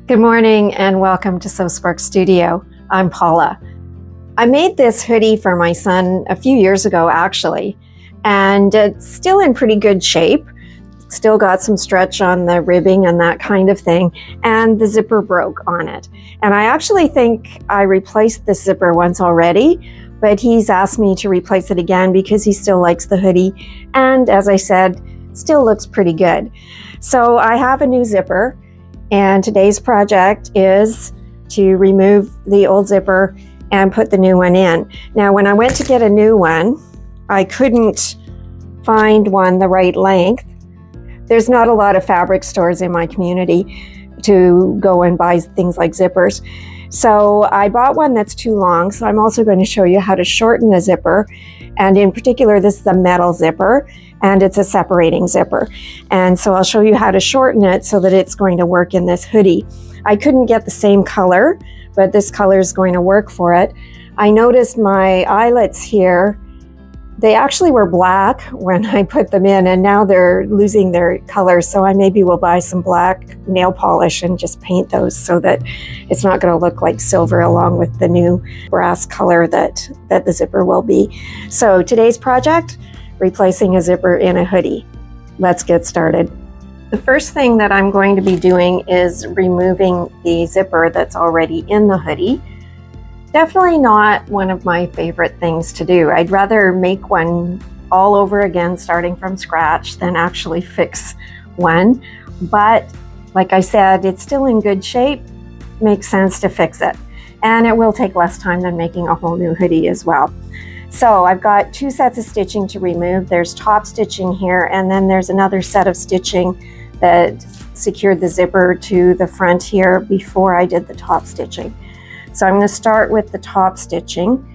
Good morning and welcome to Sew Spark Studio. I'm Paula. I made this hoodie for my son a few years ago actually, and it's still in pretty good shape. Still got some stretch on the ribbing and that kind of thing, and the zipper broke on it. And I actually think I replaced this zipper once already, but he's asked me to replace it again because he still likes the hoodie, and as I said, still looks pretty good. So I have a new zipper. And today's project is to remove the old zipper and put the new one in. Now, when I went to get a new one, I couldn't find one the right length. There's not a lot of fabric stores in my community to go and buy things like zippers. So I bought one that's too long. So I'm also going to show you how to shorten a zipper. And in particular, this is a metal zipper, and it's a separating zipper. And so I'll show you how to shorten it so that it's going to work in this hoodie. I couldn't get the same color, but this color is going to work for it. I noticed my eyelets here, they actually were black when I put them in, and now they're losing their color. So I maybe will buy some black nail polish and just paint those so that it's not going to look like silver along with the new brass color that the zipper will be. So today's project, replacing a zipper in a hoodie. Let's get started. The first thing that I'm going to be doing is removing the zipper that's already in the hoodie. Definitely not one of my favorite things to do. I'd rather make one all over again, starting from scratch, than actually fix one. But like I said, it's still in good shape. Makes sense to fix it. And it will take less time than making a whole new hoodie as well. So I've got two sets of stitching to remove. There's top stitching here, and then there's another set of stitching that secured the zipper to the front here before I did the top stitching. So I'm going to start with the top stitching,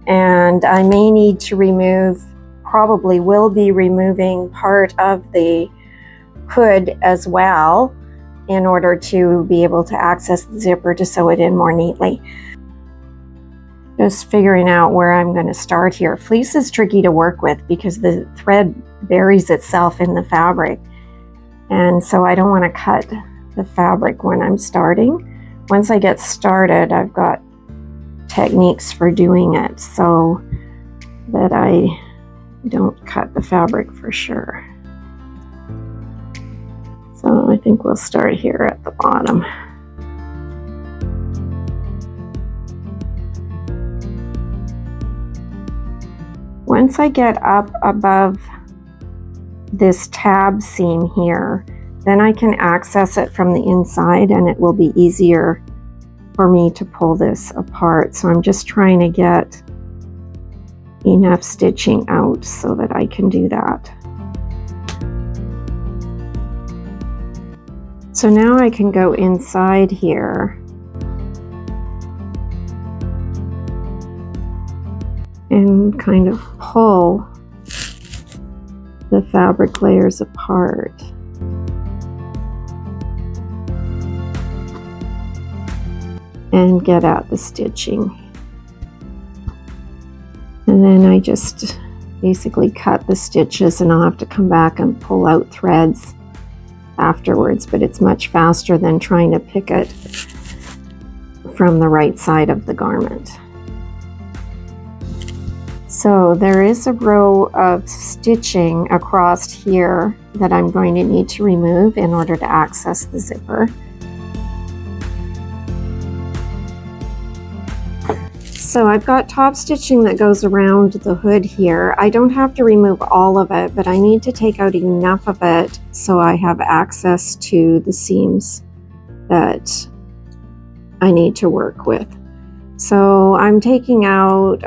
and I may need to remove, probably will be removing part of the hood as well in order to be able to access the zipper to sew it in more neatly. Just figuring out where I'm going to start here. Fleece is tricky to work with because the thread buries itself in the fabric, and so I don't want to cut the fabric when I'm starting. Once I get started, I've got techniques for doing it so that I don't cut the fabric for sure. So I think we'll start here at the bottom. Once I get up above this tab seam here, then I can access it from the inside, and it will be easier for me to pull this apart. So I'm just trying to get enough stitching out so that I can do that. So now I can go inside here and kind of pull the fabric layers apart. And get at the stitching. And then I just basically cut the stitches, and I'll have to come back and pull out threads afterwards, but it's much faster than trying to pick it from the right side of the garment. So there is a row of stitching across here that I'm going to need to remove in order to access the zipper. So I've got top stitching that goes around the hood here. I don't have to remove all of it, but I need to take out enough of it so I have access to the seams that I need to work with. So I'm taking out,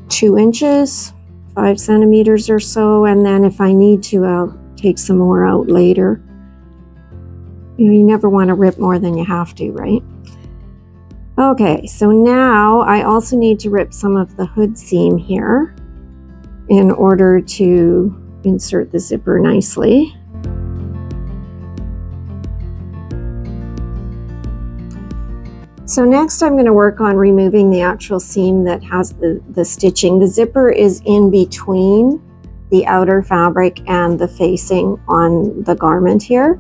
2 inches, 5 centimeters or so, and then if I need to, I'll take some more out later. You never want to rip more than you have to, right? Okay, so now I also need to rip some of the hood seam here in order to insert the zipper nicely. So next I'm going to work on removing the actual seam that has the stitching. The zipper is in between the outer fabric and the facing on the garment here.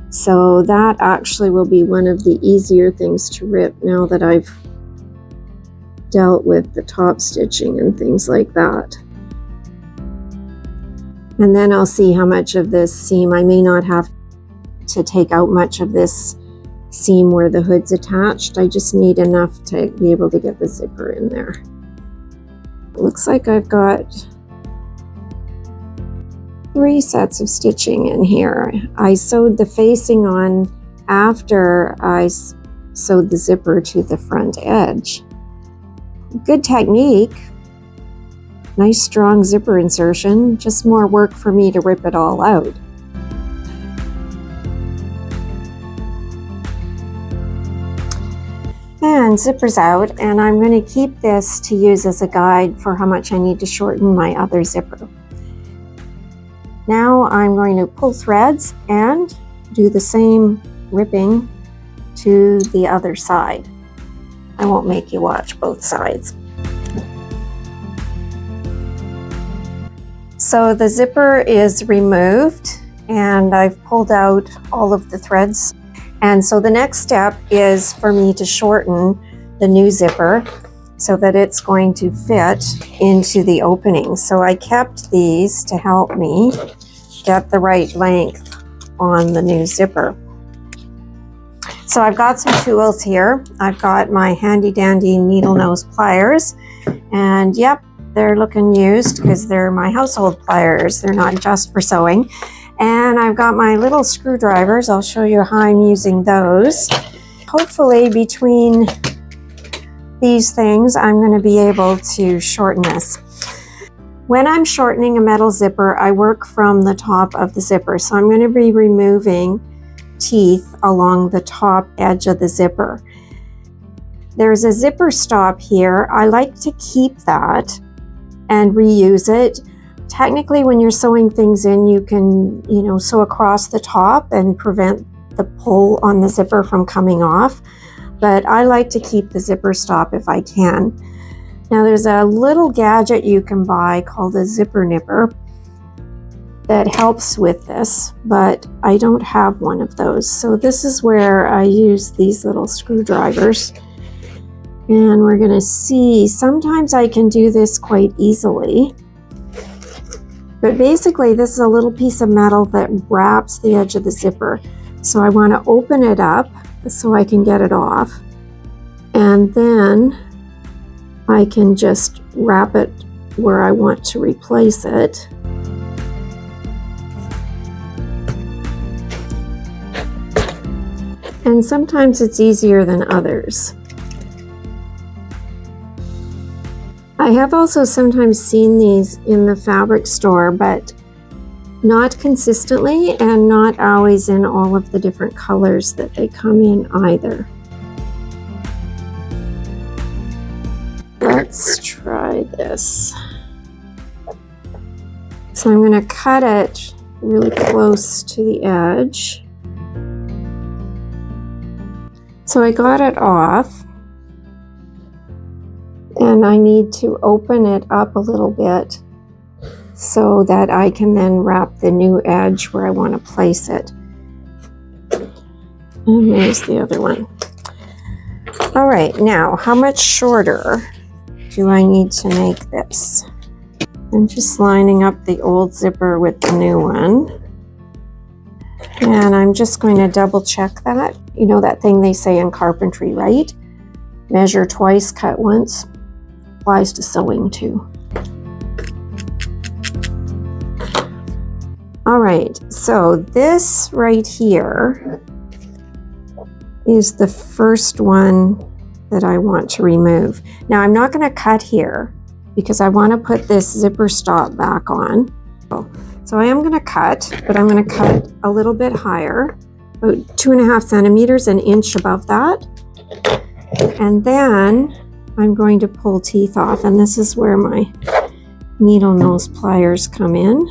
So that actually will be one of the easier things to rip now that I've dealt with the top stitching and things like that. And then I'll see how much of this seam. I may not have to take out much of this seam where the hood's attached. I just need enough to be able to get the zipper in there. It looks like I've got 3 sets of stitching in here. I sewed the facing on after I sewed the zipper to the front edge. Good technique. Nice strong zipper insertion, just more work for me to rip it all out. And zipper's out, and I'm going to keep this to use as a guide for how much I need to shorten my other zipper. Now I'm going to pull threads and do the same ripping to the other side. I won't make you watch both sides. So the zipper is removed and I've pulled out all of the threads. And so the next step is for me to shorten the new zipper so that it's going to fit into the opening. So I kept these to help me get the right length on the new zipper. So I've got some tools here. I've got my handy dandy needle nose pliers, and yep, they're looking used because they're my household pliers. They're not just for sewing. And I've got my little screwdrivers. I'll show you how I'm using those. Hopefully between these things, I'm going to be able to shorten this. When I'm shortening a metal zipper, I work from the top of the zipper. So I'm going to be removing teeth along the top edge of the zipper. There's a zipper stop here. I like to keep that and reuse it. Technically, when you're sewing things in, you can, sew across the top and prevent the pull on the zipper from coming off. But I like to keep the zipper stop if I can. Now there's a little gadget you can buy called a zipper nipper that helps with this, but I don't have one of those. So this is where I use these little screwdrivers. And we're gonna see, sometimes I can do this quite easily. But basically this is a little piece of metal that wraps the edge of the zipper. So I wanna open it up so I can get it off. And then I can just wrap it where I want to replace it. And sometimes it's easier than others. I have also sometimes seen these in the fabric store, but not consistently and not always in all of the different colors that they come in either. Let's try this. So I'm going to cut it really close to the edge. So I got it off, and I need to open it up a little bit so that I can then wrap the new edge where I want to place it. And there's the other one. All right, now how much shorter do I need to make this? I'm just lining up the old zipper with the new one. And I'm just going to double check that. You know that thing they say in carpentry, right? Measure twice, cut once. Applies to sewing too. All right, so this right here is the first one that I want to remove. Now I'm not going to cut here because I want to put this zipper stop back on. So I am going to cut, but I'm going to cut a little bit higher, about 2.5 centimeters, an inch above that. And then I'm going to pull teeth off, and this is where my needle nose pliers come in.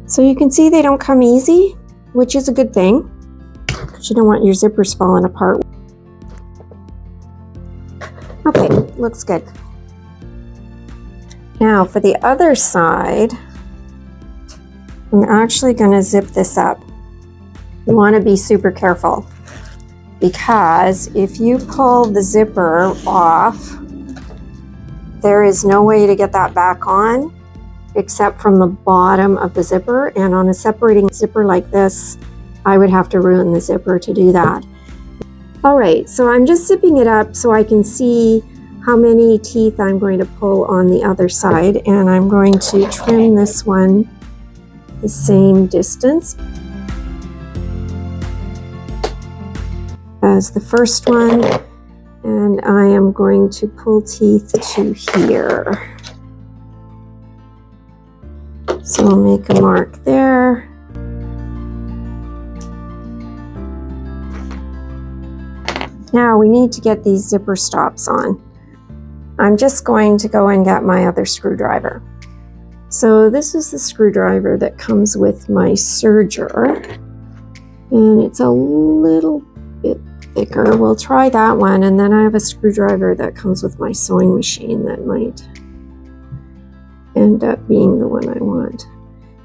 So you can see they don't come easy, which is a good thing, because you don't want your zippers falling apart. Okay, looks good. Now for the other side, I'm actually going to zip this up. You want to be super careful because if you pull the zipper off, there is no way to get that back on except from the bottom of the zipper. And on a separating zipper like this, I would have to ruin the zipper to do that. All right, so I'm just zipping it up so I can see how many teeth I'm going to pull on the other side. And I'm going to trim this one the same distance as the first one. And I am going to pull teeth to here. So I'll make a mark there. Now we need to get these zipper stops on. I'm just going to go and get my other screwdriver. So this is the screwdriver that comes with my serger, and it's a little bit thicker. We'll try that one, and then I have a screwdriver that comes with my sewing machine that might end up being the one I want.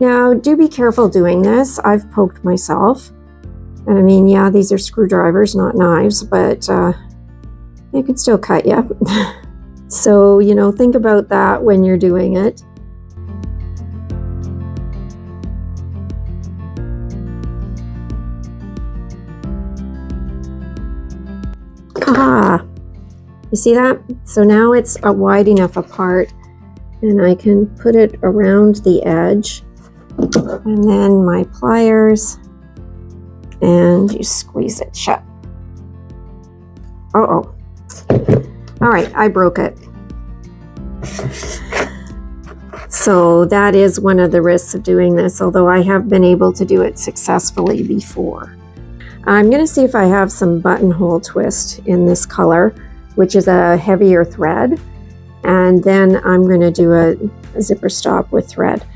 Now, do be careful doing this. I've poked myself. And I mean, yeah, these are screwdrivers, not knives, but they could still cut you. So, you know, think about that when you're doing it. Ah, you see that? So now it's wide enough apart and I can put it around the edge, and then my pliers, and you squeeze it shut. Uh-oh. All right, I broke it. So that is one of the risks of doing this, although I have been able to do it successfully before. I'm going to see if I have some buttonhole twist in this color, which is a heavier thread, and then I'm going to do a zipper stop with thread,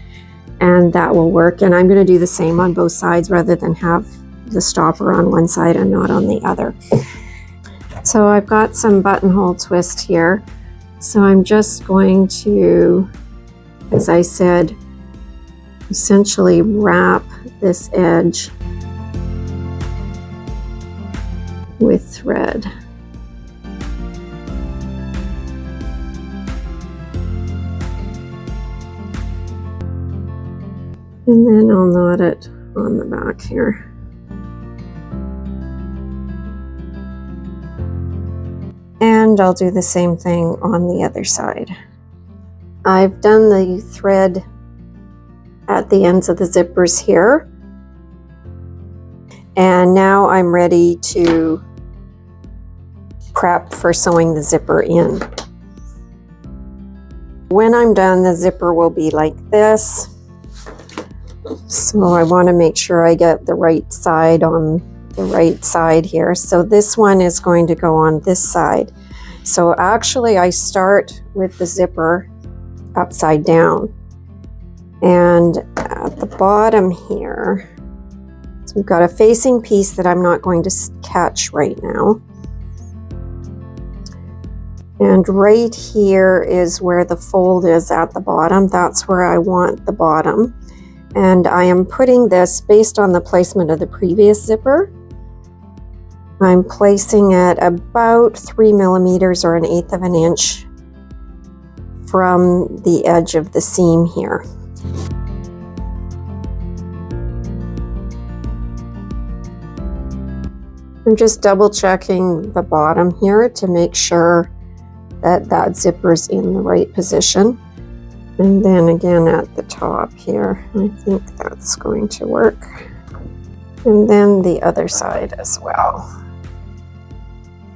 and that will work. And I'm going to do the same on both sides rather than have the stopper on one side and not on the other. So I've got some buttonhole twist here. So I'm just going to, as I said, essentially wrap this edge with thread. And then I'll knot it on the back here. And I'll do the same thing on the other side. I've done the thread at the ends of the zippers here. And now I'm ready to prep for sewing the zipper in. When I'm done, the zipper will be like this. So I want to make sure I get the right side on the right side here. So this one is going to go on this side. So actually I start with the zipper upside down. And at the bottom here, so we've got a facing piece that I'm not going to catch right now. And right here is where the fold is at the bottom. That's where I want the bottom. And I am putting this based on the placement of the previous zipper. I'm placing it about 3 millimeters or 1/8 of an inch from the edge of the seam here. I'm just double checking the bottom here to make sure that that zipper's in the right position. And then again at the top here, I think that's going to work. And then the other side as well.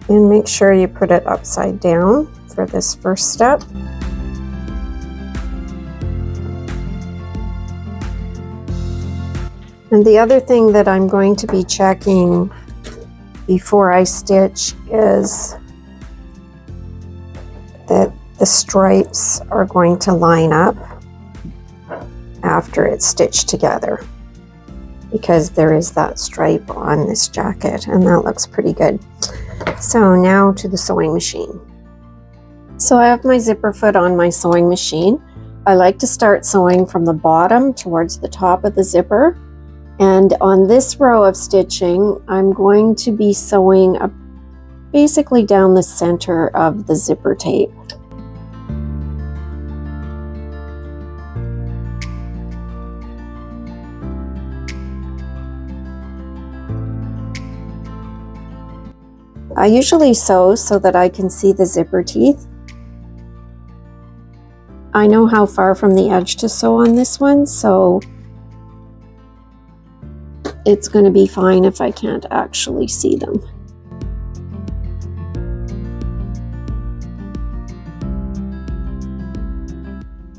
And make sure you put it upside down for this first step. And the other thing that I'm going to be checking before I stitch is that the stripes are going to line up after it's stitched together, because there is that stripe on this jacket and that looks pretty good. So now to the sewing machine. So I have my zipper foot on my sewing machine. I like to start sewing from the bottom towards the top of the zipper. And on this row of stitching, I'm going to be sewing basically down the center of the zipper tape. I usually sew so that I can see the zipper teeth. I know how far from the edge to sew on this one, so it's going to be fine if I can't actually see them.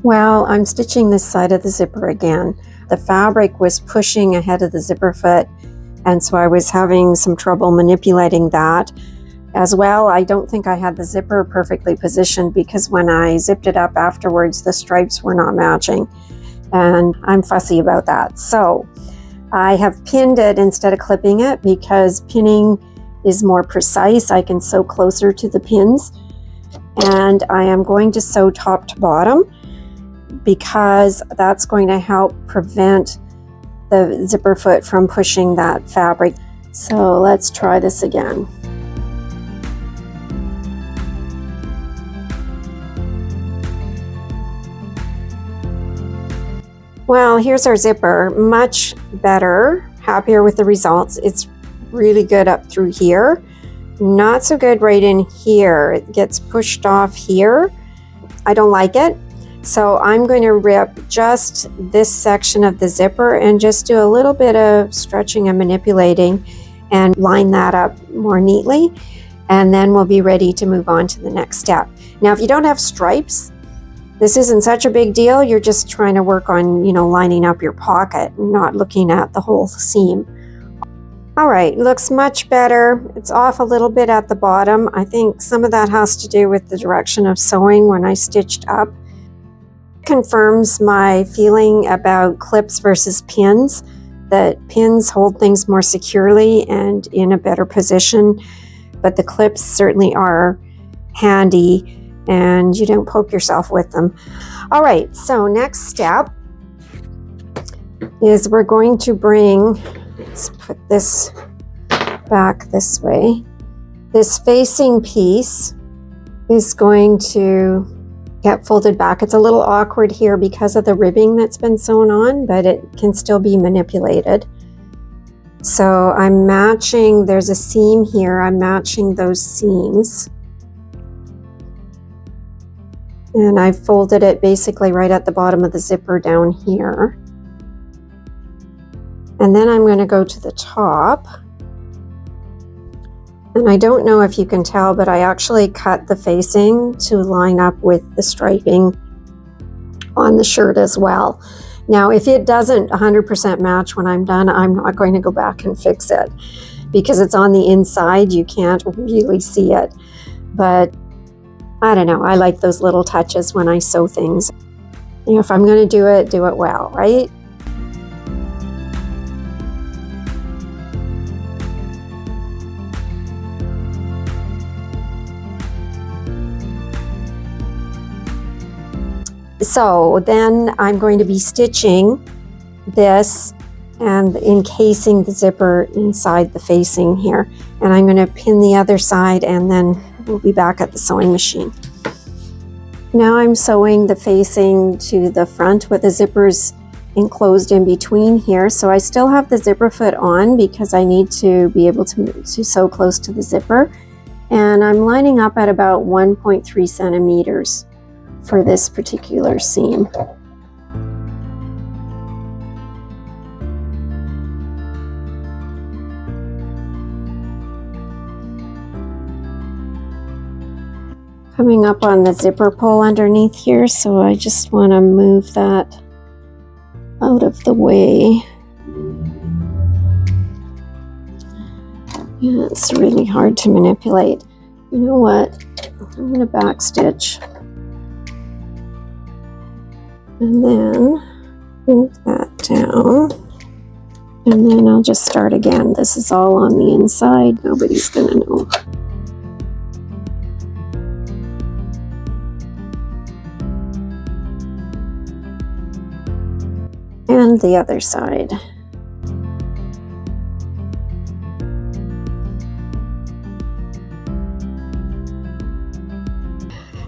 Well, I'm stitching this side of the zipper again. The fabric was pushing ahead of the zipper foot, and so I was having some trouble manipulating that. As well, I don't think I had the zipper perfectly positioned because when I zipped it up afterwards, the stripes were not matching, and I'm fussy about that. So I have pinned it instead of clipping it because pinning is more precise. I can sew closer to the pins, and I am going to sew top to bottom because that's going to help prevent the zipper foot from pushing that fabric. So let's try this again. Well, here's our zipper. Much better, happier with the results. It's really good up through here. Not so good right in here. It gets pushed off here. I don't like it. So I'm going to rip just this section of the zipper and just do a little bit of stretching and manipulating and line that up more neatly. And then we'll be ready to move on to the next step. Now, if you don't have stripes, this isn't such a big deal. You're just trying to work on, lining up your pocket, not looking at the whole seam. All right, looks much better. It's off a little bit at the bottom. I think some of that has to do with the direction of sewing when I stitched up. Confirms my feeling about clips versus pins, that pins hold things more securely and in a better position, but the clips certainly are handy and you don't poke yourself with them. All right, so next step is we're going to let's put this back this way. This facing piece is going to get folded back. It's a little awkward here because of the ribbing that's been sewn on, but it can still be manipulated. So I'm matching, there's a seam here, I'm matching those seams. And I folded it basically right at the bottom of the zipper down here. And then I'm going to go to the top. And I don't know if you can tell, but I actually cut the facing to line up with the striping on the shirt as well. Now, if it doesn't 100% match when I'm done, I'm not going to go back and fix it because it's on the inside. You can't really see it. But I don't know. I like those little touches when I sew things. If I'm going to do it well, right? So then I'm going to be stitching this and encasing the zipper inside the facing here. And I'm going to pin the other side and then we'll be back at the sewing machine. Now I'm sewing the facing to the front with the zippers enclosed in between here. So I still have the zipper foot on because I need to be able to sew close to the zipper. And I'm lining up at about 1.3 centimeters for this particular seam. Coming up on the zipper pull underneath here, so I just want to move that out of the way. Yeah, it's really hard to manipulate. You know what? I'm going to backstitch. And then move that down. And then I'll just start again. This is all on the inside. Nobody's going to know. And the other side.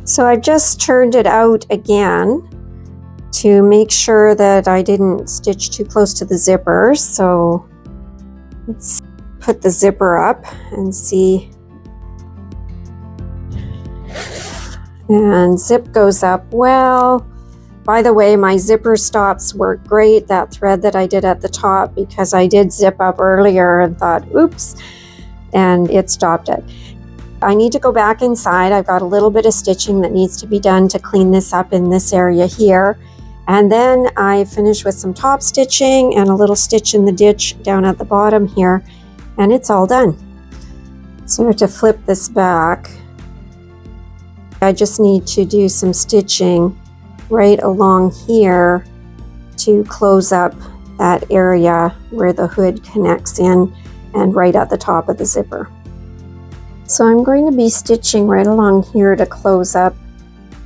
So I just turned it out again to make sure that I didn't stitch too close to the zipper. So let's put the zipper up and see. And zip goes up well. By the way, my zipper stops work great, that thread that I did at the top, because I did zip up earlier and thought, oops, and it stopped it. I need to go back inside. I've got a little bit of stitching that needs to be done to clean this up in this area here. And then I finish with some top stitching and a little stitch in the ditch down at the bottom here, and it's all done. So I have to flip this back. I just need to do some stitching right along here to close up that area where the hood connects in and right at the top of the zipper. So I'm going to be stitching right along here to close up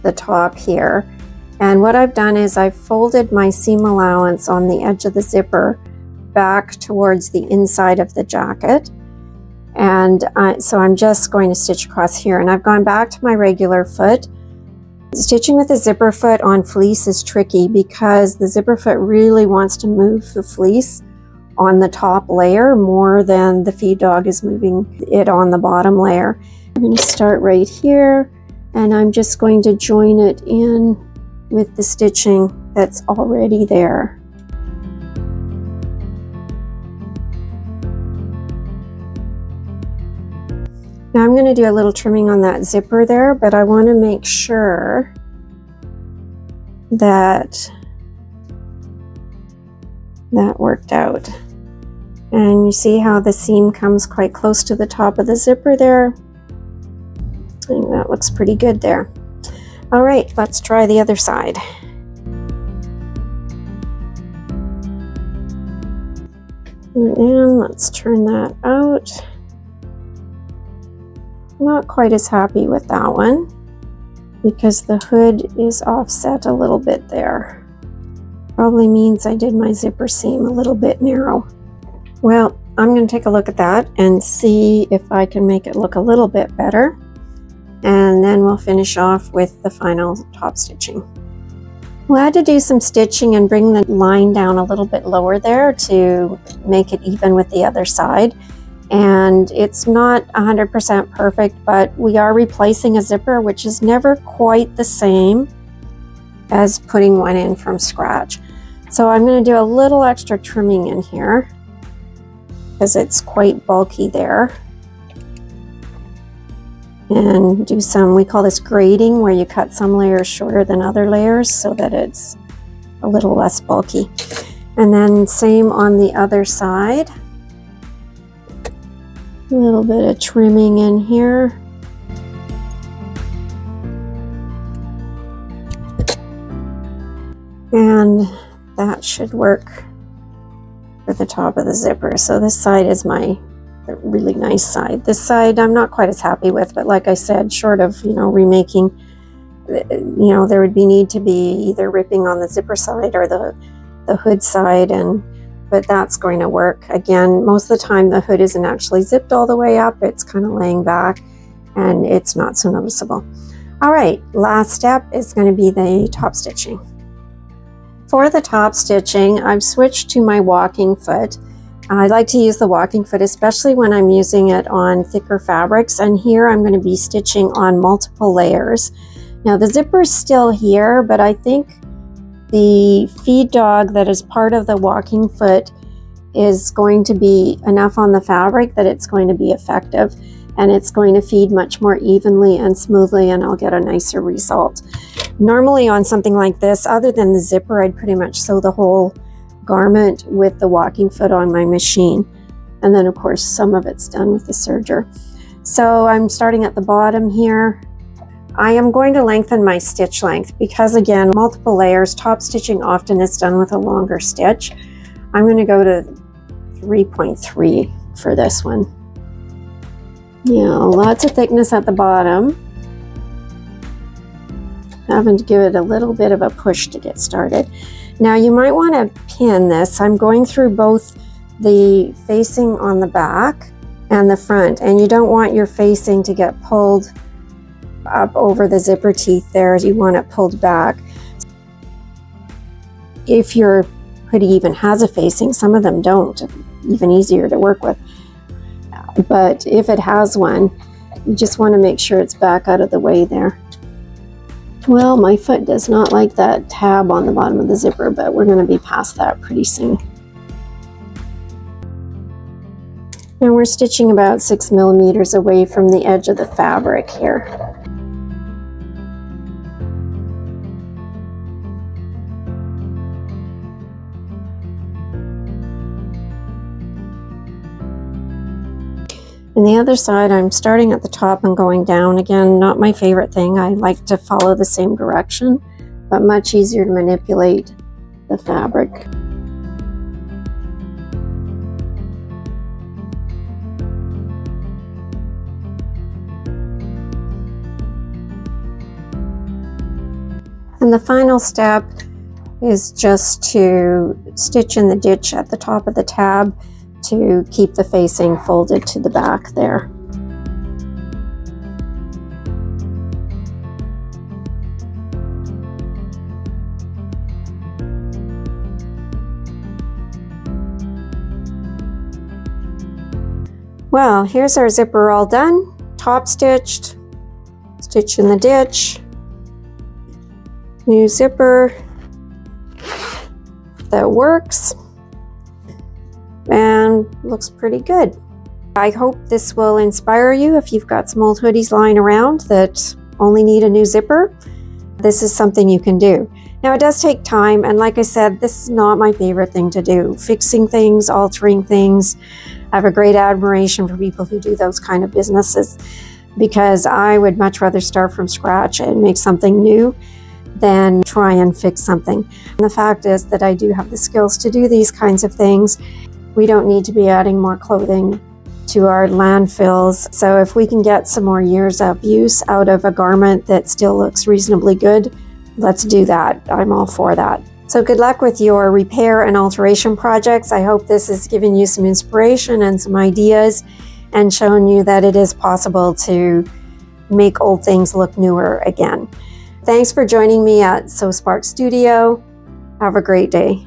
the top here. And what I've done is I've folded my seam allowance on the edge of the zipper back towards the inside of the jacket. And so I'm just going to stitch across here, and I've gone back to my regular foot. Stitching with a zipper foot on fleece is tricky because the zipper foot really wants to move the fleece on the top layer more than the feed dog is moving it on the bottom layer. I'm going to start right here, and I'm just going to join it in with the stitching that's already there. Now I'm going to do a little trimming on that zipper there, but I want to make sure that that worked out. And you see how the seam comes quite close to the top of the zipper there? I think that looks pretty good there. All right, let's try the other side. And then let's turn that out. Not quite as happy with that one because the hood is offset a little bit there. Probably means I did my zipper seam a little bit narrow. Well, I'm going to take a look at that and see if I can make it look a little bit better. And then we'll finish off with the final top stitching. We'll have to do some stitching and bring the line down a little bit lower there to make it even with the other side. And it's not 100% perfect, but we are replacing a zipper, which is never quite the same as putting one in from scratch. So I'm going to do a little extra trimming in here because it's quite bulky there. And do some, we call this grading, where you cut some layers shorter than other layers so that it's a little less bulky. And then same on the other side. A little bit of trimming in here. And that should work for the top of the zipper. So this side is my really nice side. This side I'm not quite as happy with, but like I said, short of, remaking, there would be need to be either ripping on the zipper side or the hood side, but that's going to work. Again, most of the time the hood isn't actually zipped all the way up. It's kind of laying back and it's not so noticeable. All right, last step is going to be the top stitching. For the top stitching, I've switched to my walking foot. I like to use the walking foot, especially when I'm using it on thicker fabrics. And here I'm going to be stitching on multiple layers. Now the zipper is still here, but I think the feed dog that is part of the walking foot is going to be enough on the fabric that it's going to be effective, and it's going to feed much more evenly and smoothly, and I'll get a nicer result. Normally on something like this, other than the zipper, I'd pretty much sew the whole garment with the walking foot on my machine, and then of course some of it's done with the serger. So I'm starting at the bottom here. I am going to lengthen my stitch length because, again, multiple layers, top stitching often is done with a longer stitch. I'm going to go to 3.3 for this one. Lots of thickness at the bottom. Having to give it a little bit of a push to get started. Now you might want to pin this. I'm going through both the facing on the back and the front, and you don't want your facing to get pulled up over the zipper teeth there. You want it pulled back. If your hoodie even has a facing, some of them don't, even easier to work with. But if it has one, you just want to make sure it's back out of the way there. Well, my foot does not like that tab on the bottom of the zipper, but we're going to be past that pretty soon. Now we're stitching about 6 millimeters away from the edge of the fabric here. And the other side, I'm starting at the top and going down again. Not my favorite thing. I like to follow the same direction, but much easier to manipulate the fabric. And the final step is just to stitch in the ditch at the top of the tab to keep the facing folded to the back there. Well, here's our zipper all done, top stitched, stitch in the ditch, new zipper that works and looks pretty good. I hope this will inspire you if you've got some old hoodies lying around that only need a new zipper. This is something you can do. Now it does take time, and like I said, this is not my favorite thing to do. Fixing things, altering things. I have a great admiration for people who do those kind of businesses, because I would much rather start from scratch and make something new than try and fix something. And the fact is that I do have the skills to do these kinds of things. We don't need to be adding more clothing to our landfills. So if we can get some more years of use out of a garment that still looks reasonably good, let's do that. I'm all for that. So good luck with your repair and alteration projects. I hope this has given you some inspiration and some ideas and shown you that it is possible to make old things look newer again. Thanks for joining me at Sew Spark Studio. Have a great day.